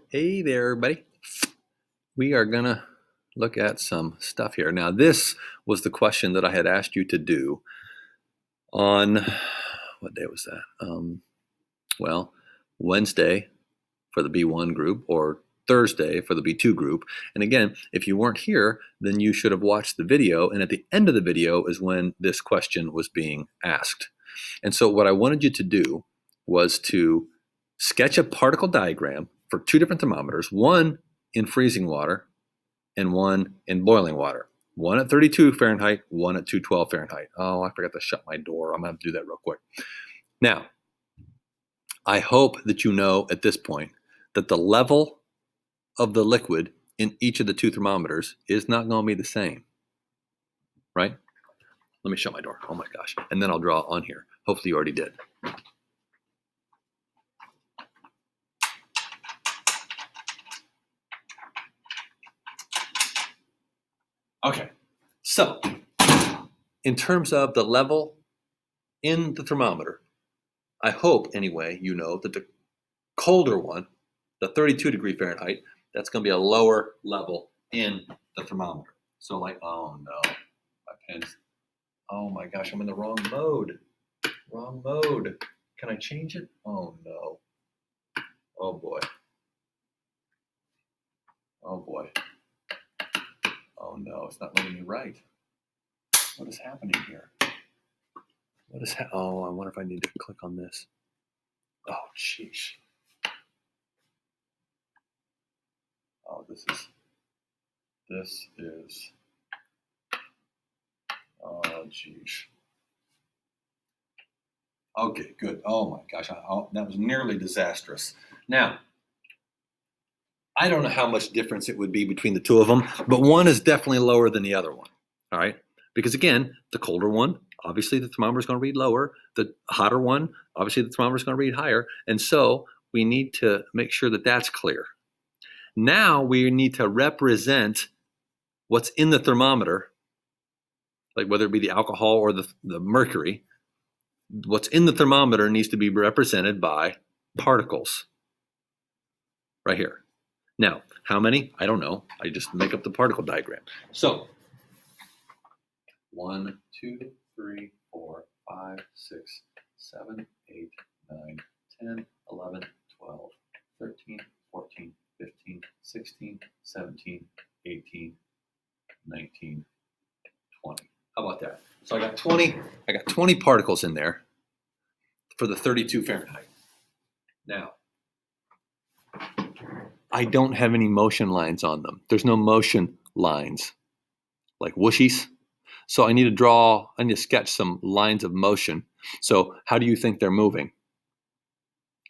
Hey there, everybody. We are going to look at some stuff here. Now, this was the question that I had asked you to do on, what day was that? Wednesday for the B1 group or Thursday for the B2 group. And again, if you weren't here, then you should have watched the video. And at the end of the video is when this question was being asked. And so what I wanted you to do was to sketch a particle diagram for two different thermometers, one in freezing water and one in boiling water. One at 32 Fahrenheit, one at 212 Fahrenheit. Oh, I forgot to shut my door. I'm going to have to do that real quick. Now, I hope that you know at this point that the level of the liquid in each of the two thermometers is not going to be the same, right? Let me shut my door. Oh my gosh. And then I'll draw on here. Hopefully you already did. Okay, so in terms of the level in the thermometer, I hope anyway you know that the colder one, the 32 degree Fahrenheit, that's going to be a lower level in the thermometer. So like, oh no, my pen's, oh my gosh, I'm in the wrong mode. Wrong mode. Can I change it? Oh no. Oh boy. Oh boy. Oh no, it's not letting me write. What is happening here? What is oh, I wonder if I need to click on this. Oh, sheesh. Oh, this is, oh, geez. Okay, good. Oh my gosh, that was nearly disastrous. Now, I don't know how much difference it would be between the two of them, but one is definitely lower than the other one, all right? Because again, the colder one, obviously the thermometer is going to read lower. The hotter one, obviously the thermometer is going to read higher. And so we need to make sure that that's clear. Now we need to represent what's in the thermometer, like whether it be the alcohol or the mercury. What's in the thermometer needs to be represented by particles right here. Now, how many? I don't know. I just make up the particle diagram. So 1, 2, 3, 4, 5, 6, 7, 8, 9, 10, 11, 12, 13, 14, 15, 16, 17, 18, 19, 20. How about that? So I got 20 particles in there for the 32 Fahrenheit. Now, I don't have any motion lines on them. There's no motion lines like whooshies. So I need to sketch some lines of motion. So how do you think they're moving?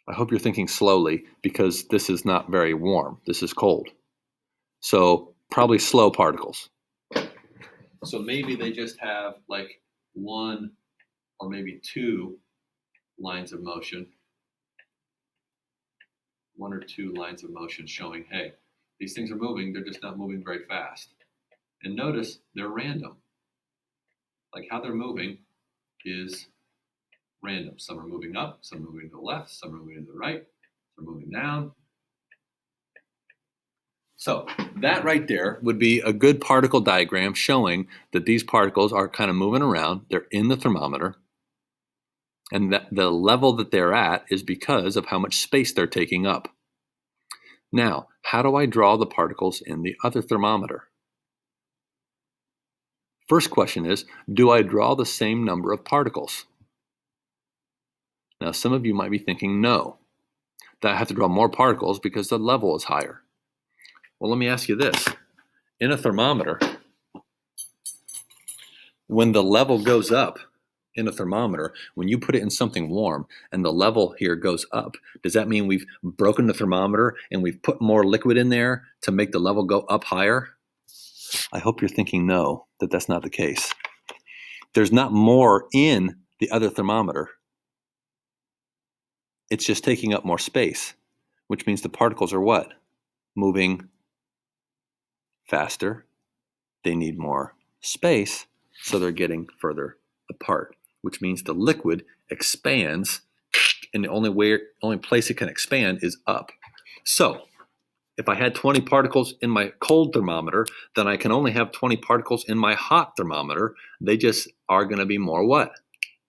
I hope you're thinking slowly because this is not very warm. This is cold. So probably slow particles. So maybe they just have like one or maybe two lines of motion. One or two lines of motion showing, hey, these things are moving. They're just not moving very fast. And notice they're random. Like how they're moving is random. Some are moving up, some are moving to the left, some are moving to the right, some are moving down. So that right there would be a good particle diagram showing that these particles are kind of moving around. They're in the thermometer. And that the level that they're at is because of how much space they're taking up. Now, how do I draw the particles in the other thermometer? First question is, do I draw the same number of particles? Now, some of you might be thinking, no, that I have to draw more particles because the level is higher. Well, let me ask you this. In a thermometer, when the level goes up in a thermometer, when you put it in something warm and the level here goes up, does that mean we've broken the thermometer and we've put more liquid in there to make the level go up higher? I hope you're thinking no, that's not the case. There's not more in the other thermometer. It's just taking up more space, which means the particles are what? Moving faster. They need more space, so they're getting further apart, which means the liquid expands, and the only place it can expand is up. So If I had 20 particles in my cold thermometer, then I can only have 20 particles in my hot thermometer. They just are going to be more what?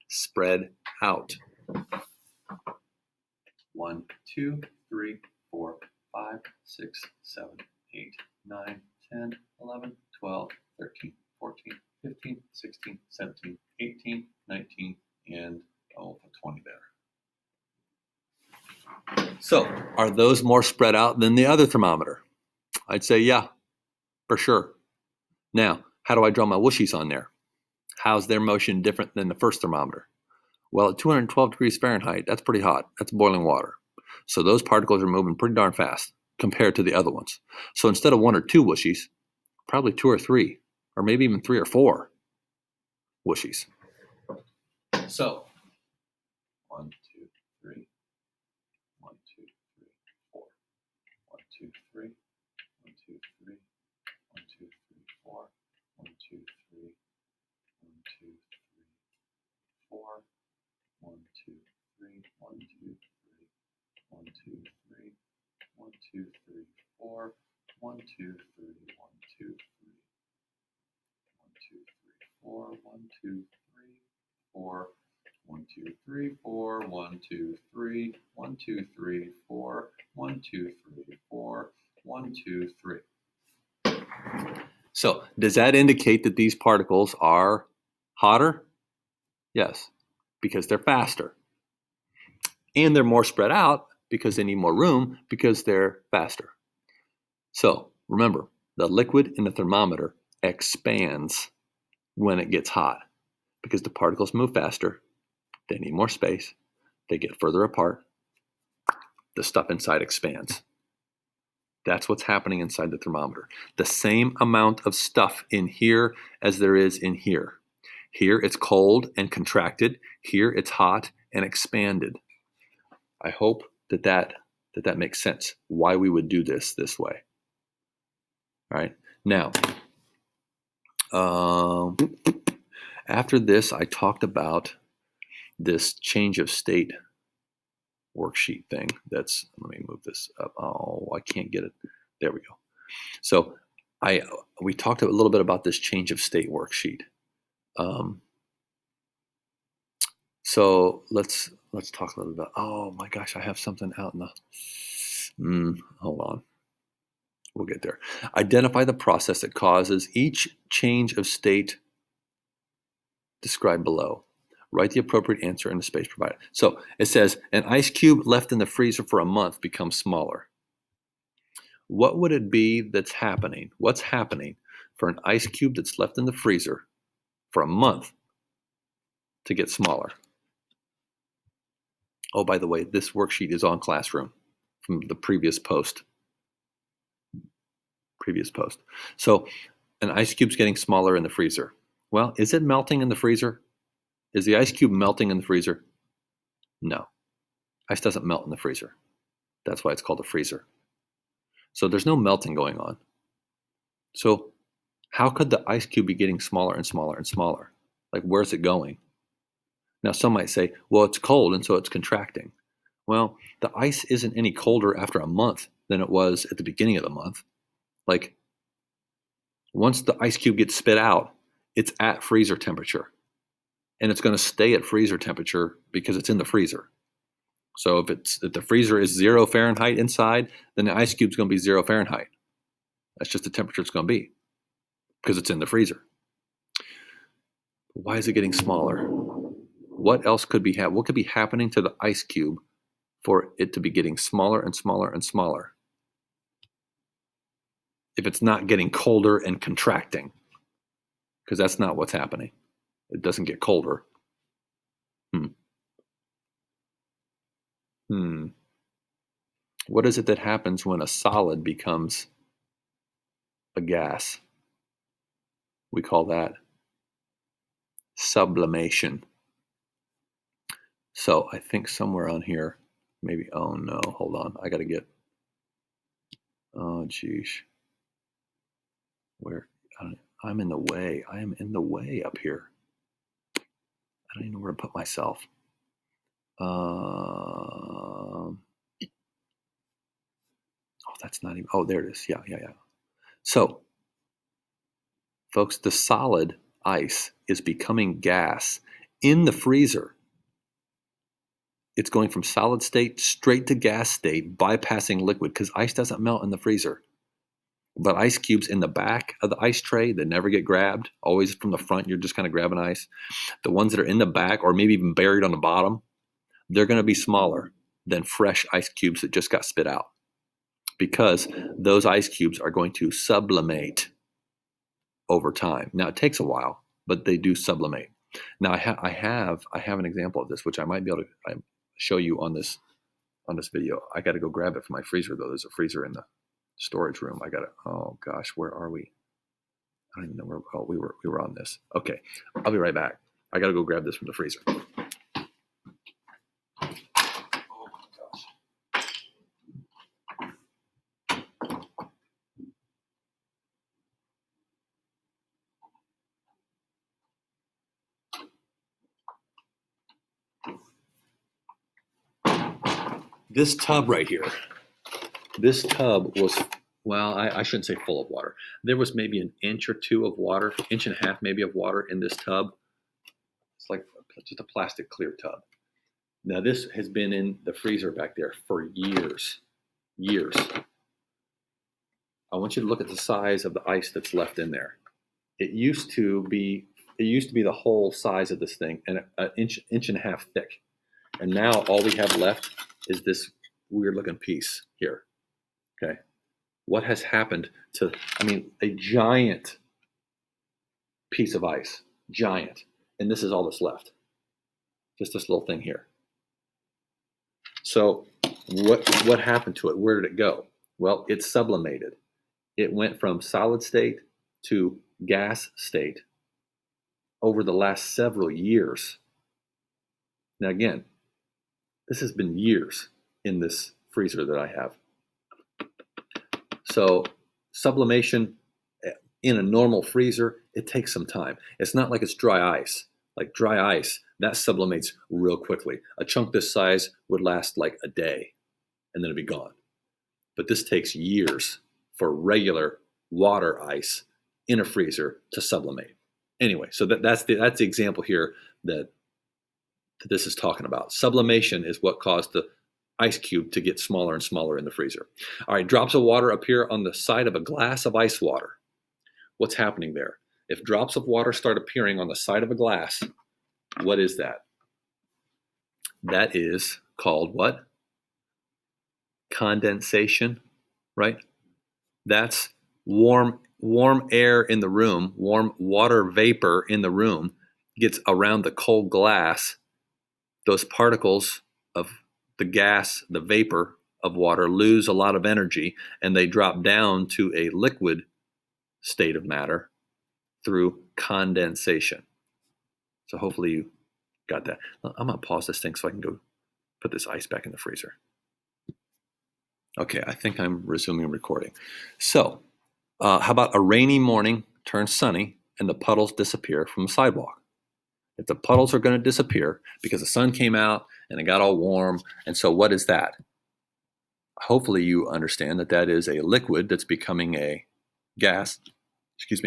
Spread out. 1, 2, 3, 4, 5, 6, 7, 8, 9, 10, 11, 12, 13, 14, 15, 16, 17, 18, 19, and I'll put 20 there. So, are those more spread out than the other thermometer? I'd say yeah, for sure. Now, how do I draw my whooshies on there? How's their motion different than the first thermometer? Well, at 212 degrees Fahrenheit, that's pretty hot. That's boiling water. So those particles are moving pretty darn fast compared to the other ones. So instead of 1 or 2 whooshies, probably 2 or 3, or maybe even 3 or 4 whooshies. So 1, 2, 3, 1, 2, 3, 4, 1, 2, 3, 1, 2, 3, 1, 2, 3, 4, 1, 2, 3, 1, 2, 3, 4, 1, 2, 3, 1, 2, 3, 1, 2, 3, 1, 2, 3, 4, 1, 2, 3, 1, 2, 3, 1, 2, 3, 4, 1, 2, 3, 4, 1, 2, 3, 4, 1, 2, 3, 1, 2, 3, 4, 1, 2, 3, 4, 1, 2, 3. So, does that indicate that these particles are hotter? Yes, because they're faster. And they're more spread out because they need more room because they're faster. So, remember, the liquid in the thermometer expands when it gets hot because the particles move faster, they need more space, they get further apart, the stuff inside expands. That's what's happening inside the thermometer. The same amount of stuff in here as there is in here. Here it's cold and contracted. Here it's hot and expanded. I hope that makes sense, why we would do this way. All right. Now, after this, I talked about this change of state worksheet thing. Let me move this up. Oh, I can't get it. There we go. So we talked a little bit about this change of state worksheet. So let's talk a little bit. Oh my gosh, I have something out in the. Hold on. We'll get there. Identify the process that causes each change of state described below. Write the appropriate answer in the space provided. So it says an ice cube left in the freezer for a month becomes smaller. What would it be that's happening? What's happening for an ice cube that's left in the freezer for a month to get smaller? Oh, by the way, this worksheet is on Classroom from the previous post. So an ice cube's getting smaller in the freezer. Well, is it melting in the freezer? Is the ice cube melting in the freezer? No. Ice doesn't melt in the freezer. That's why it's called a freezer. So there's no melting going on. So how could the ice cube be getting smaller and smaller and smaller? Like, where's it going? Now, some might say, well, it's cold and so it's contracting. Well, the ice isn't any colder after a month than it was at the beginning of the month. Like, once the ice cube gets spit out, it's at freezer temperature. And it's going to stay at freezer temperature because it's in the freezer. So if the freezer is 0 Fahrenheit inside, then the ice cube is going to be 0 Fahrenheit. That's just the temperature it's going to be because it's in the freezer. Why is it getting smaller? What else could be what could be happening to the ice cube for it to be getting smaller and smaller and smaller? If it's not getting colder and contracting, because that's not what's happening. It doesn't get colder. What is it that happens when a solid becomes a gas? We call that sublimation. So I think somewhere on here, maybe, oh no, hold on. I got to get, oh geez. I'm in the way. I am in the way up here. I don't even know where to put myself. Oh, that's not even, oh, there it is. Yeah. So, folks, the solid ice is becoming gas in the freezer. It's going from solid state straight to gas state, bypassing liquid, because ice doesn't melt in the freezer. But ice cubes in the back of the ice tray that never get grabbed, always from the front, you're just kind of grabbing ice. The ones that are in the back or maybe even buried on the bottom, they're going to be smaller than fresh ice cubes that just got spit out, because those ice cubes are going to sublimate over time. Now, it takes a while, but they do sublimate. Now, I have an example of this, which I might be able to show you on this video. I got to go grab it from my freezer, though. There's a freezer in the storage room. I got to, oh gosh, where are we? I don't even know where, oh, we were on this. Okay, I'll be right back. I got to go grab this from the freezer. This tub right here, this tub was, well, I shouldn't say full of water. There was maybe an inch or two of water, inch and a half maybe of water in this tub. It's like just a plastic clear tub. Now, this has been in the freezer back there for years. I want you to look at the size of the ice that's left in there. It used to be the whole size of this thing, and an inch and a half thick. And now all we have left is this weird looking piece here. Okay. What has happened to, a giant piece of ice, giant. And this is all that's left. Just this little thing here. So what happened to it? Where did it go? Well, it sublimated. It went from solid state to gas state over the last several years. Now, again, this has been years in this freezer that I have. So sublimation in a normal freezer, it takes some time. It's not like it's dry ice. Like dry ice, that sublimates real quickly. A chunk this size would last like a day, and then it'd be gone. But this takes years for regular water ice in a freezer to sublimate. Anyway, so that's the example here that this is talking about. Sublimation is what caused the ice cube to get smaller and smaller in the freezer. All right, drops of water appear on the side of a glass of ice water. What's happening there? If drops of water start appearing on the side of a glass, what is that? That is called what? Condensation, right? That's warm air in the room, warm water vapor in the room gets around the cold glass. Those particles of the gas, the vapor of water, lose a lot of energy, and they drop down to a liquid state of matter through condensation. So hopefully you got that. I'm going to pause this thing so I can go put this ice back in the freezer. Okay, I think I'm resuming recording. So how about a rainy morning turns sunny and the puddles disappear from the sidewalk? If the puddles are going to disappear because the sun came out and it got all warm, and so what is that? Hopefully you understand that that is a liquid that's becoming a gas,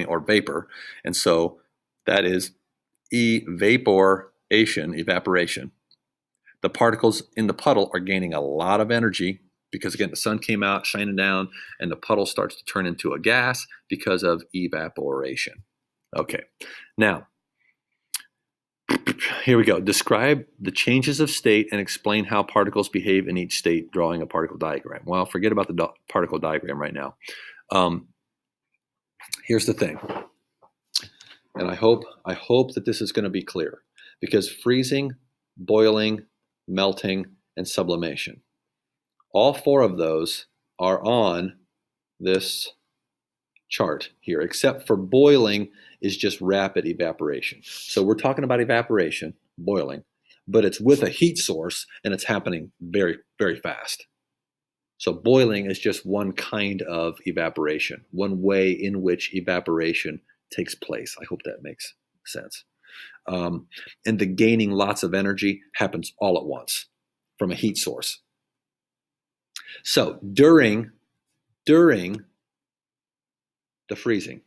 or vapor, and so that is evaporation. The particles in the puddle are gaining a lot of energy because, again, the sun came out shining down and the puddle starts to turn into a gas because of evaporation. Okay, now here we go. Describe the changes of state and explain how particles behave in each state, drawing a particle diagram. Well, forget about the particle diagram right now. Here's the thing, and I hope that this is going to be clear, because freezing, boiling, melting, and sublimation, all four of those are on this chart here, except for boiling is just rapid evaporation. So we're talking about evaporation, boiling, but it's with a heat source and it's happening very, very fast. So boiling is just one kind of evaporation, one way in which evaporation takes place. I hope that makes sense. And the gaining lots of energy happens all at once from a heat source. So during during the freezing.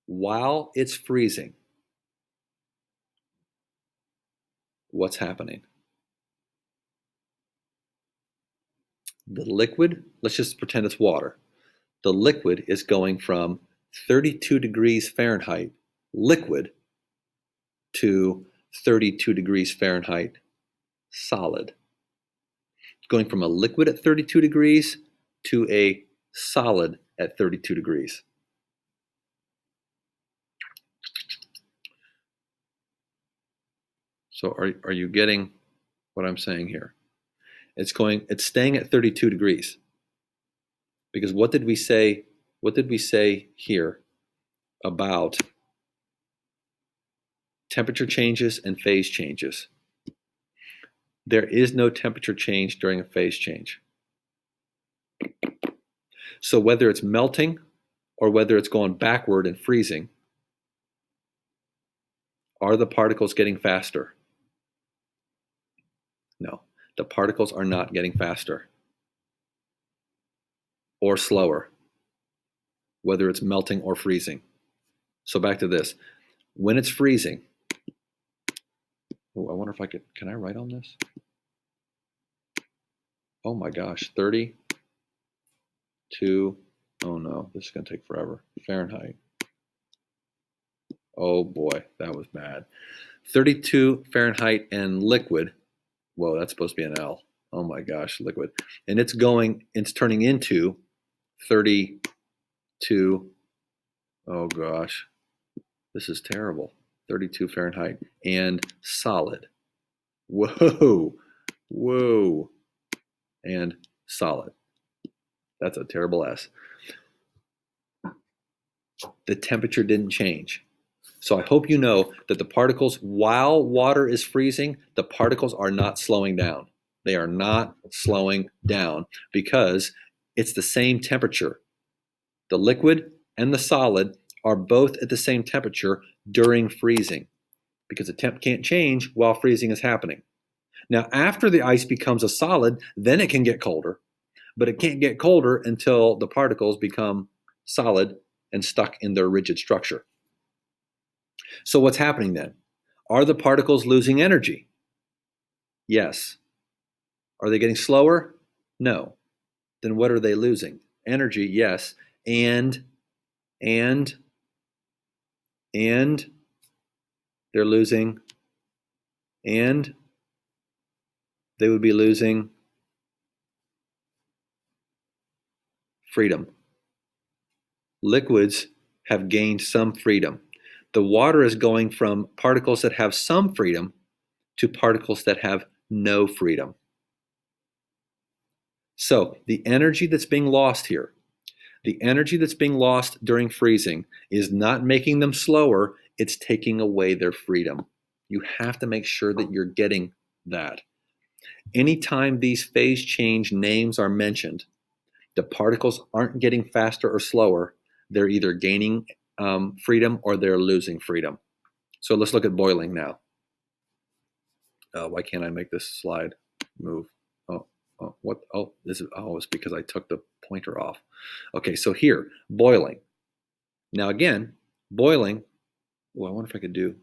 While it's freezing, what's happening? The liquid, let's just pretend it's water. The liquid is going from 32 degrees Fahrenheit liquid to 32 degrees Fahrenheit solid. Going from a liquid at 32 degrees to a solid at 32 degrees. So are you getting what I'm saying here? It's staying at 32 degrees. Because what did we say here about temperature changes and phase changes? There is no temperature change during a phase change. So whether it's melting or whether it's going backward and freezing, are the particles getting faster? No, the particles are not getting faster or slower, whether it's melting or freezing. So back to this. When it's freezing, I wonder if can I write on this? Oh my gosh, 32, oh no, this is gonna take forever. Fahrenheit. Oh boy, that was bad. 32 Fahrenheit and liquid. Whoa, that's supposed to be an L. Oh my gosh, liquid. And it's turning into 32, oh gosh, this is terrible. 32 Fahrenheit and solid. Whoa, whoa, and solid. That's a terrible S. The temperature didn't change. So I hope you know that the particles, while water is freezing, the particles are not slowing down. They are not slowing down because it's the same temperature. The liquid and the solid are both at the same temperature during freezing because the temp can't change while freezing is happening. Now, after the ice becomes a solid, then it can get colder, but it can't get colder until the particles become solid and stuck in their rigid structure. So what's happening then? Are the particles losing energy? Yes. Are they getting slower? No. Then what are they losing? Energy, yes. And they're losing, and they would be losing freedom. Liquids have gained some freedom. The water is going from particles that have some freedom to particles that have no freedom. So the energy that's being lost here, the energy that's being lost during freezing is not making them slower, it's taking away their freedom. You have to make sure that you're getting that. Anytime these phase change names are mentioned, the particles aren't getting faster or slower. They're either gaining freedom or they're losing freedom. So let's look at boiling now. Why can't I make this slide move? What? Oh, it's because I took the pointer off. Okay, so here, boiling. Now again, boiling. Well, I wonder if I could do.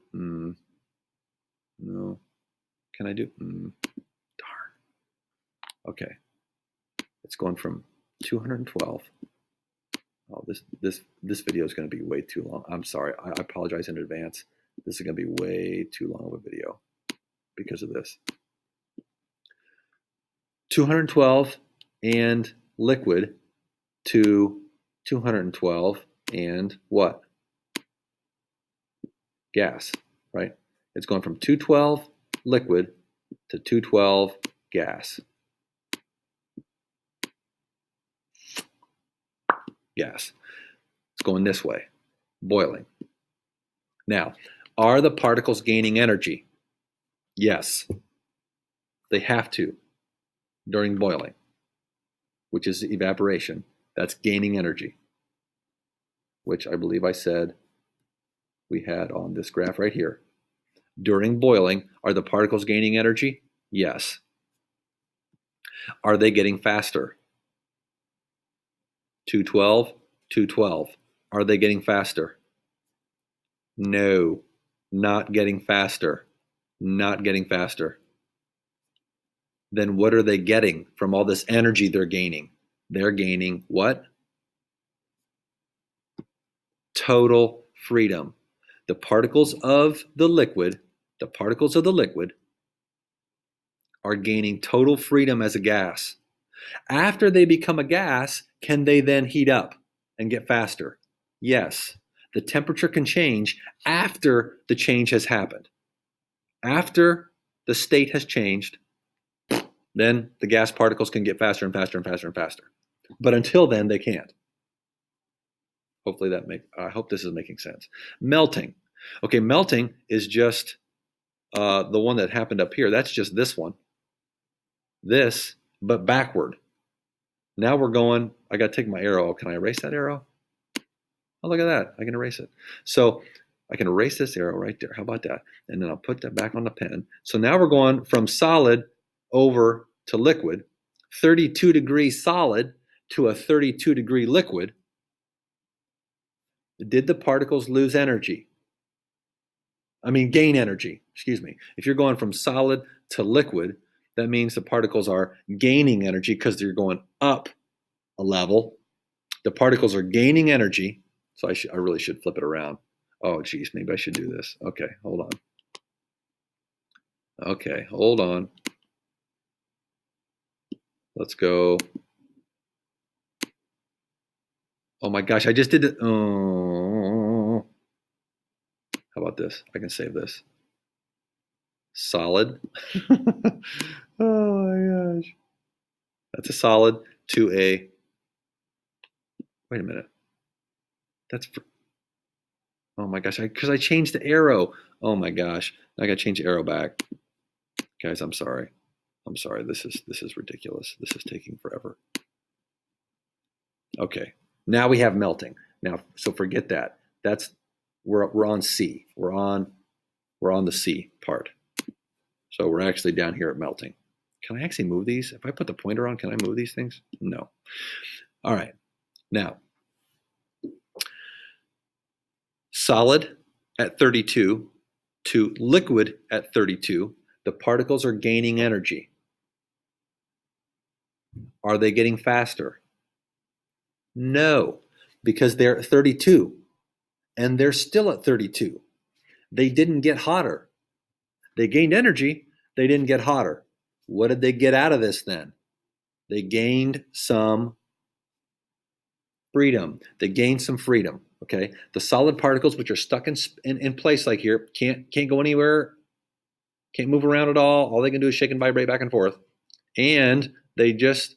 No. Can I do? Darn. Okay. It's going from 212. Oh, this video is going to be way too long. I'm sorry. I apologize in advance. This is going to be way too long of a video because of this. 212 and liquid to 212 and what? Gas, right? It's going from 212 liquid to 212 gas. Gas. It's going this way, boiling. Now, are the particles gaining energy? Yes, they have to during boiling, which is evaporation. That's gaining energy, which I believe I said we had on this graph right here. During boiling, are the particles gaining energy? Yes. Are they getting faster? 212, 212. Are they getting faster? No, not getting faster. Not getting faster. Then what are they getting from all this energy they're gaining? They're gaining what? Total freedom. The particles of the liquid are gaining total freedom as a gas. After they become a gas, can they then heat up and get faster? Yes. The temperature can change after the change has happened. After the state has changed, then the gas particles can get faster and faster and faster and faster. But until then, they can't. I hope this is making sense. Melting. Okay, melting is just the one that happened up here. That's just this one. This, but backward. Now we're going, I got to take my arrow. Can I erase that arrow? Oh, look at that. I can erase it. So I can erase this arrow right there. How about that? And then I'll put that back on the pen. So now we're going from solid over to liquid, 32 degrees solid to a 32 degree liquid. Did the particles lose energy? Gain energy, excuse me. If you're going from solid to liquid, that means the particles are gaining energy because they're going up a level. The particles are gaining energy. So I really should flip it around. Oh, geez, maybe I should do this. Okay, hold on. Okay, hold on. Let's go. Oh my gosh, I just did it. Oh. How about this? I can save this. Solid. Oh my gosh. That's a solid to a, wait a minute. Oh my gosh, because I changed the arrow. Oh my gosh, I got to change the arrow back. Guys, I'm sorry. I'm sorry, this is ridiculous. This is taking forever. Okay, now we have melting. Now, so forget that. We're on C. We're on the C part. So we're actually down here at melting. Can I actually move these? If I put the pointer on, can I move these things? No. All right. Now, solid at 32 to liquid at 32, the particles are gaining energy. Are they getting faster? No, because they're at 32 and they're still at 32. They didn't get hotter. They gained energy. They didn't get hotter. What did they get out of this then? They gained some freedom. They gained some freedom. Okay, the solid particles, which are stuck in place like here, can't go anywhere, can't move around at all. All they can do is shake and vibrate back and forth. And they just,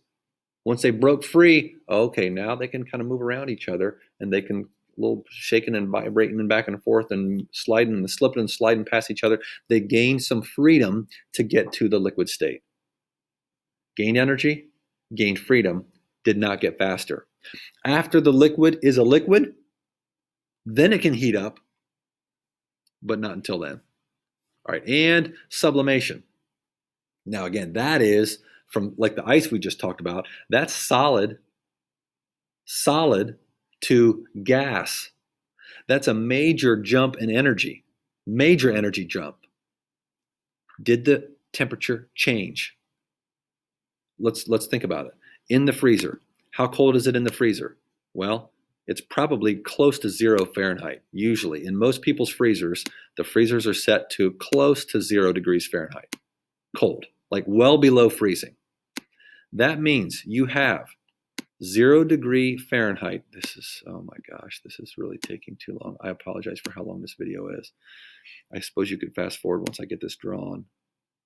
once they broke free, okay, now they can kind of move around each other, and they can little shaking and vibrating and back and forth and sliding and slipping and sliding past each other. They gained some freedom to get to the liquid state. Gained energy, gained freedom, did not get faster. After the liquid is a liquid, then it can heat up, but not until then. All right, and sublimation. Now again, that is from like the ice we just talked about, that's solid to gas. That's a major jump in energy, major energy jump. Did the temperature change? Let's think about it. In the freezer, how cold is it in the freezer? Well, it's probably close to 0 Fahrenheit. Usually, in most people's freezers, the freezers are set to close to 0 degrees Fahrenheit. Cold, like well below freezing. That means you have 0 degree Fahrenheit. This is, oh my gosh, this is really taking too long. I apologize for how long this video is. I suppose you could fast forward once I get this drawn,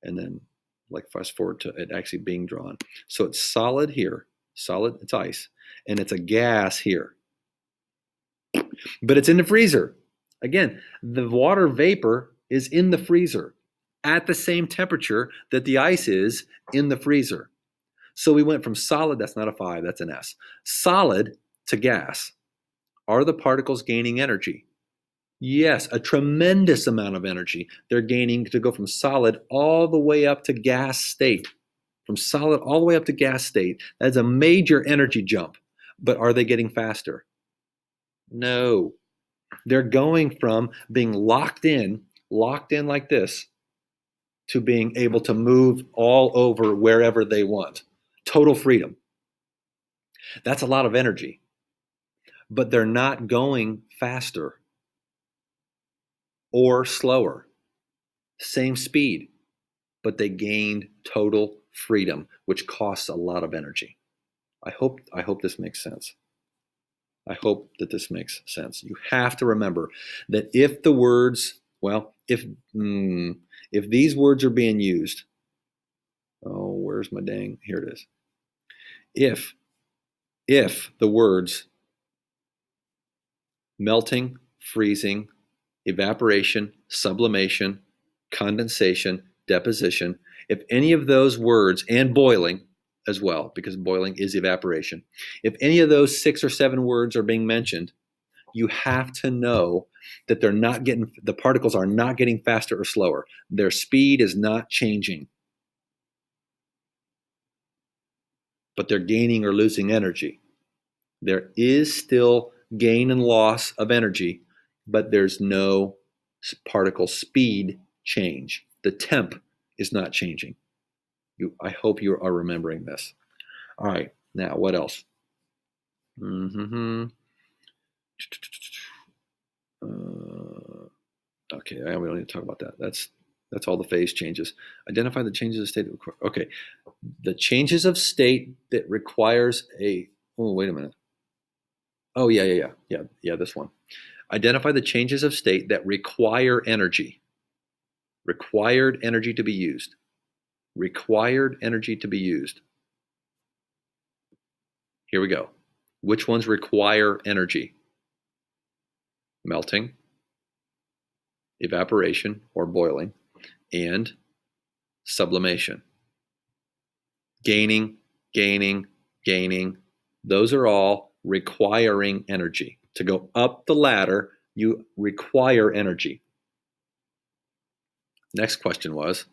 and then like fast forward to it actually being drawn. So it's solid here, solid, it's ice, and it's a gas here. But it's in the freezer. Again, the water vapor is in the freezer at the same temperature that the ice is in the freezer. So we went from solid, that's not a 5, that's an S, solid to gas. Are the particles gaining energy? Yes, a tremendous amount of energy. They're gaining to go from solid all the way up to gas state. From solid all the way up to gas state. That's a major energy jump. But are they getting faster? No. They're going from being locked in like this, to being able to move all over wherever they want. Total freedom. That's a lot of energy. But they're not going faster or slower. Same speed, but they gained total freedom, which costs a lot of energy. I hope this makes sense. I hope that this makes sense. You have to remember that if the words, well, if these words are being used, oh, where's my dang? Here it is. If the words melting, freezing, evaporation, sublimation, condensation, deposition, if any of those words, and boiling as well, because boiling is evaporation, if any of those 6 or 7 words are being mentioned, you have to know that the particles are not getting faster or slower. Their speed is not changing, but they're gaining or losing energy. There is still gain and loss of energy, but there's no particle speed change. The temp is not changing. I hope you are remembering this. All right, now what else? Okay, we don't need to talk about that. That's all the phase changes. Identify the changes of state. Okay, the changes of state that requires a. Oh, wait a minute. Oh, yeah. This one. Identify the changes of state that require energy. Required energy to be used. Required energy to be used. Here we go. Which ones require energy? Melting, evaporation or boiling, and sublimation. Gaining. Those are all requiring energy. To go up the ladder, you require energy. Next question was,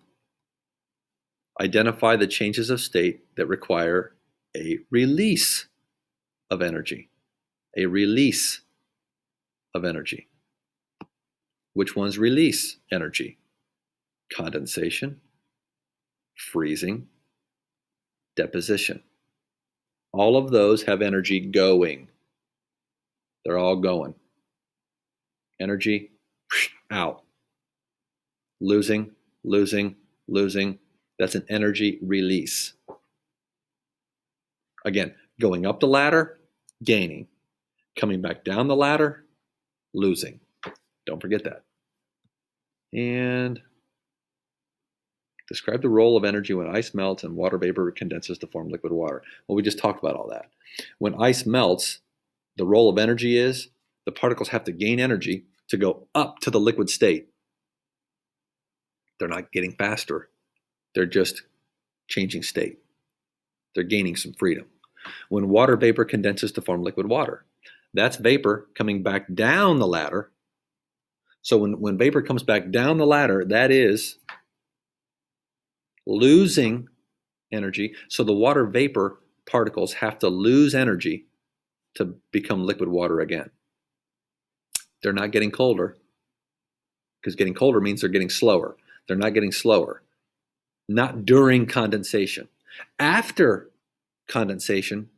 identify the changes of state that require a release of energy. A release of energy. Which ones release energy? Condensation, freezing, deposition. All of those have energy going. They're all going. Energy out. Losing. That's an energy release. Again, going up the ladder, gaining. Coming back down the ladder, losing. Don't forget that. And describe the role of energy when ice melts and water vapor condenses to form liquid water. Well, we just talked about all that. When ice melts, the role of energy is the particles have to gain energy to go up to the liquid state. They're not getting faster. They're just changing state. They're gaining some freedom. When water vapor condenses to form liquid water, that's vapor coming back down the ladder. So when vapor comes back down the ladder, that is losing energy. So the water vapor particles have to lose energy to become liquid water again. They're not getting colder, because getting colder means they're getting slower. They're not getting slower. Not during condensation. After condensation,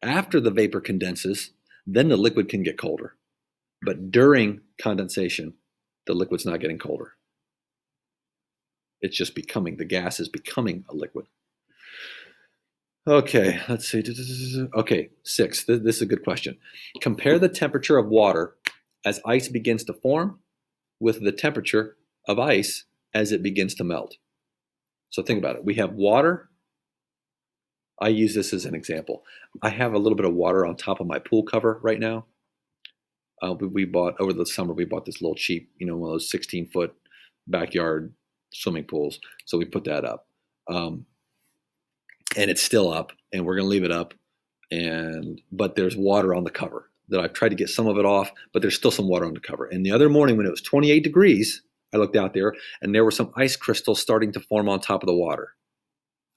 after the vapor condenses, then the liquid can get colder. But during condensation, the liquid's not getting colder. It's just becoming, the gas is becoming a liquid. Okay, let's see. Okay, 6. This is a good question. Compare the temperature of water as ice begins to form with the temperature of ice as it begins to melt. So think about it. We have water. I use this as an example. I have a little bit of water on top of my pool cover right now. We bought, over the summer, we bought this little cheap, one of those 16-foot backyard swimming pools. So we put that up. And it's still up, and we're going to leave it up. But there's water on the cover that I've tried to get some of it off, but there's still some water on the cover. And the other morning when it was 28 degrees, I looked out there and there were some ice crystals starting to form on top of the water.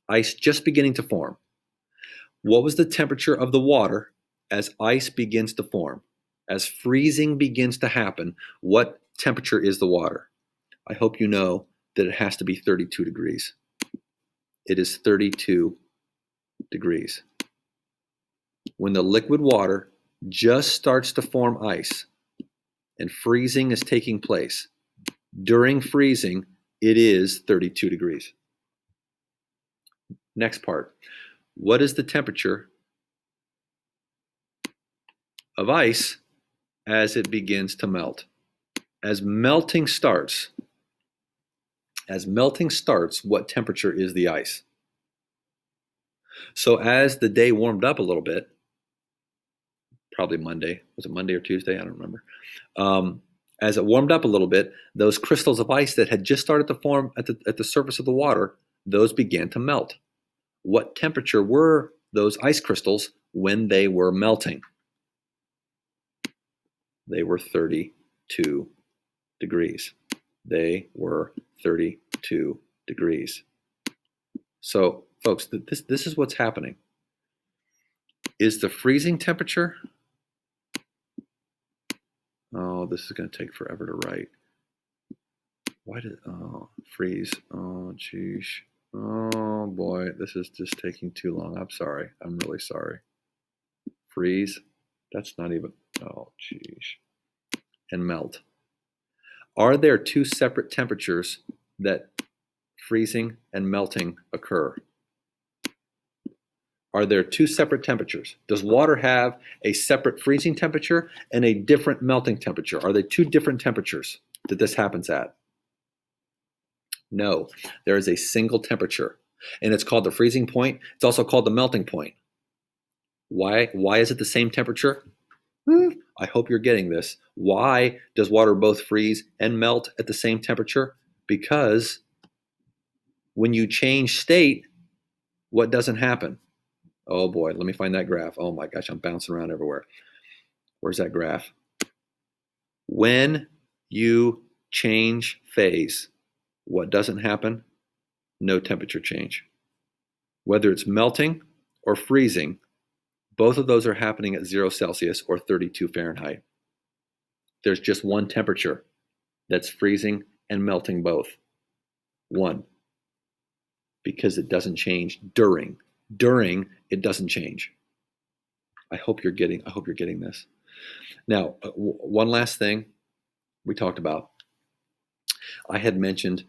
Ice just beginning to form. What was the temperature of the water as ice begins to form, as freezing begins to happen, what temperature is the water? I hope you know that it has to be 32 degrees. It is 32 degrees. When the liquid water just starts to form ice and freezing is taking place, during freezing, it is 32 degrees. Next part. What is the temperature of ice as it begins to melt? As melting starts, what temperature is the ice? So as the day warmed up a little bit, probably Monday, was it Monday or Tuesday? I don't remember. As it warmed up a little bit, those crystals of ice that had just started to form at the surface of the water, those began to melt. What temperature were those ice crystals when they were melting? They were 32 degrees. They were 32 degrees. So, folks, this is what's happening. Is the freezing temperature? Oh, this is going to take forever to write. Why did, freeze? Oh, geez. Oh, boy, this is just taking too long. I'm sorry. I'm really sorry. Freeze. That's not even, oh, geez. And melt. Are there two separate temperatures that freezing and melting occur? Are there two separate temperatures? Does water have a separate freezing temperature and a different melting temperature? Are they two different temperatures that this happens at? No, there is a single temperature, and it's called the freezing point. It's also called the melting point. Why is it the same temperature? I hope you're getting this. Why does water both freeze and melt at the same temperature? Because when you change state, what doesn't happen? Oh boy, let me find that graph. Oh my gosh, I'm bouncing around everywhere. Where's that graph? When you change phase, what doesn't happen? No temperature change. Whether it's melting or freezing, both of those are happening at 0 Celsius or 32 Fahrenheit. There's just one temperature that's freezing and melting both. One. Because it doesn't change during. During, it doesn't change. I hope you're getting this. Now, one last thing we talked about. I had mentioned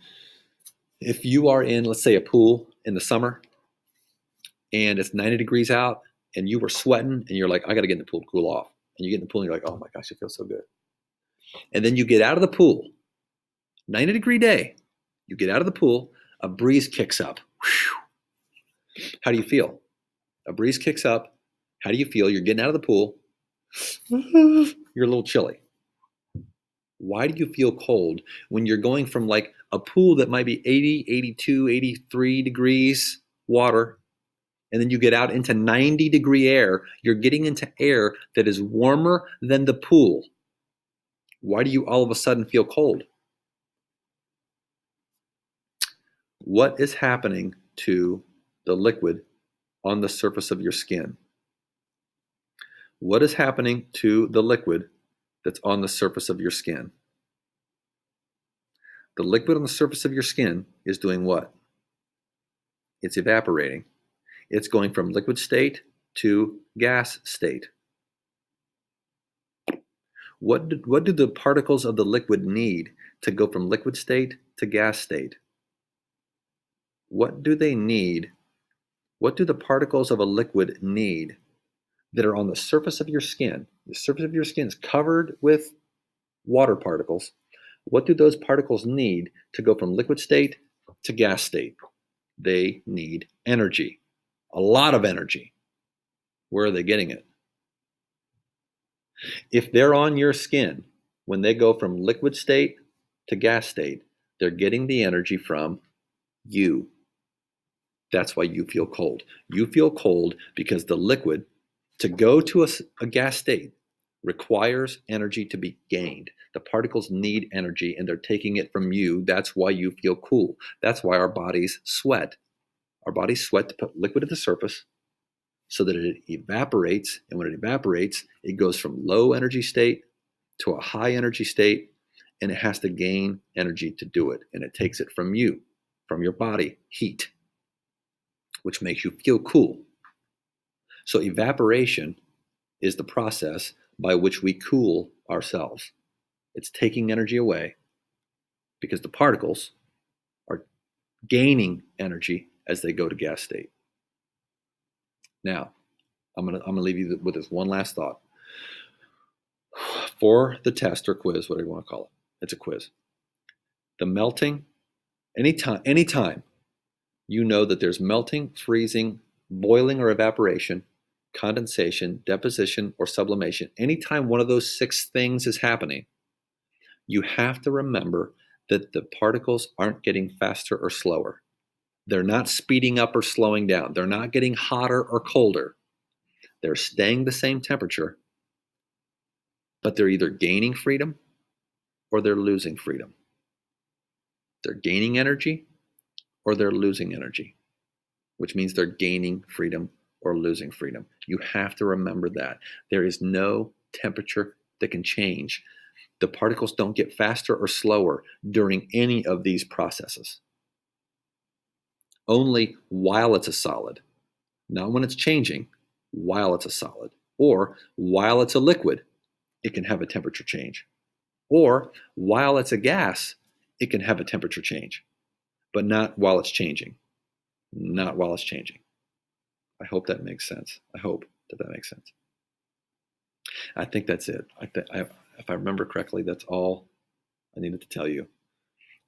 if you are in, let's say, a pool in the summer and it's 90 degrees out and you were sweating and you're like, I got to get in the pool to cool off. And you get in the pool and you're like, oh my gosh, it feels so good. And then you get out of the pool, 90-degree day, you get out of the pool, a breeze kicks up. Whew. How do you feel? A breeze kicks up. How do you feel? You're getting out of the pool. You're a little chilly. Why do you feel cold when you're going from like a pool that might be 80, 82, 83 degrees water, and then you get out into 90-degree air? You're getting into air that is warmer than the pool. Why do you all of a sudden feel cold? What is happening to the liquid on the surface of your skin? What is happening to the liquid that's on the surface of your skin? The liquid on the surface of your skin is doing what? It's evaporating. It's going from liquid state to gas state. What do the particles of the liquid need to go from liquid state to gas state? What do they need? What do the particles of a liquid need that are on the surface of your skin? The surface of your skin is covered with water particles. What do those particles need to go from liquid state to gas state? They need energy, a lot of energy. Where are they getting it? If they're on your skin, when they go from liquid state to gas state, they're getting the energy from you. That's why you feel cold. You feel cold because the liquid, to go to a gas state, requires energy to be gained. The particles need energy and they're taking it from you. That's why you feel cool. That's why our bodies sweat. Our bodies sweat to put liquid at the surface so that it evaporates. And when it evaporates, it goes from low energy state to a high energy state, and it has to gain energy to do it. And it takes it from you, from your body, heat, which makes you feel cool. So evaporation is the process by which we cool ourselves. It's taking energy away because the particles are gaining energy as they go to gas state. Now, I'm gonna leave you with this one last thought. For the test or quiz, whatever you want to call it, it's a quiz. The melting, anytime you know that there's melting, freezing, boiling or evaporation, condensation, deposition, or sublimation, anytime one of those 6 things is happening, you have to remember that the particles aren't getting faster or slower. They're not speeding up or slowing down. They're not getting hotter or colder. They're staying the same temperature, but they're either gaining freedom or they're losing freedom. They're gaining energy or they're losing energy, which means they're gaining freedom or losing freedom. You have to remember that. There is no temperature that can change. The particles don't get faster or slower during any of these processes. Only while it's a solid, not when it's changing, while it's a solid, or while it's a liquid, it can have a temperature change. Or while it's a gas, it can have a temperature change, but not while it's changing. Not while it's changing. I hope that makes sense. I hope that makes sense. I think that's it. If I remember correctly, that's all I needed to tell you.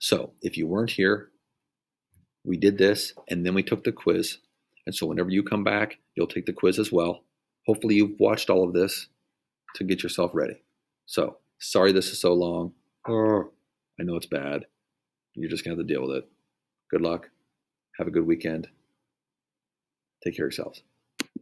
So if you weren't here, we did this, and then we took the quiz. And so whenever you come back, you'll take the quiz as well. Hopefully you've watched all of this to get yourself ready. So sorry this is so long. I know it's bad. You're just going to have to deal with it. Good luck. Have a good weekend. Take care of yourselves.